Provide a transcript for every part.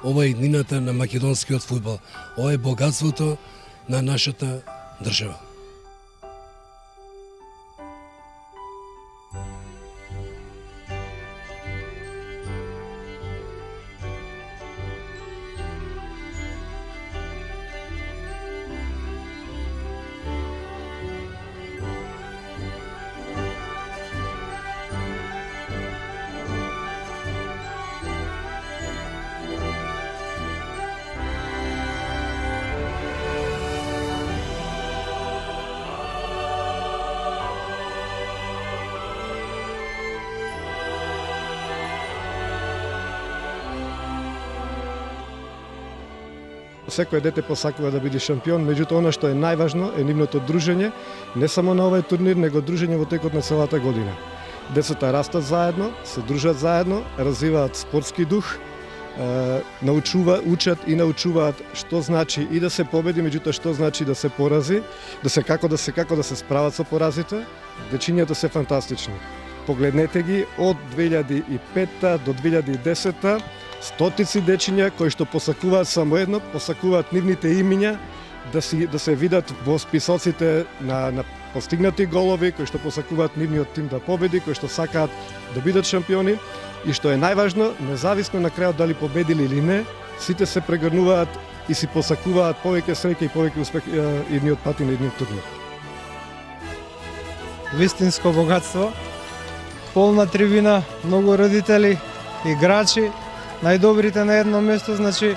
Ова е иднината на македонскиот фудбал. Ова е богатството на нашата држава. Секој дете посакува да биде шампион, меѓутоа она што е најважно е нивното дружење, не само на овој турнир, него дружење во текот на целата година. Децата растат заедно, се дружат заедно, развиваат спортски дух, учат и научуваат што значи и да се победи, меѓутоа што значи да се порази, како да се справат со поразите. Дечињата се фантастични. Погледнете ги од 2005 до 2010 стотици дечиња кои што посакуваат само едно, посакуваат нивните имиња да се видат во списоците на постигнати голови, кои што посакуваат нивниот тим да победи, кои што сакаат да бидат шампиони и што е најважно, независно на крајот дали победили или не, сите се прегрнуваат и си посакуваат повеќе среќа и повеќе успех идниот пат и на идниот турнир. Вистинско богатство, полна трибина, многу родители, играчи, најдобрите на едно место, значи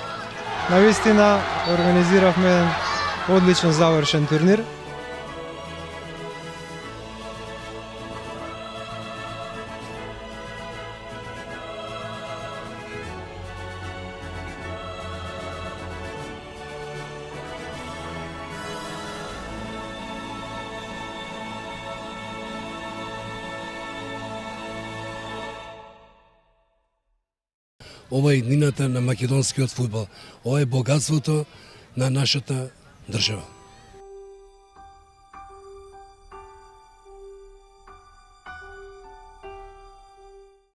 навистина организиравме еден одличен завршен турнир. Ова е иднината на македонскиот фудбал. Ова е богатството на нашата држава.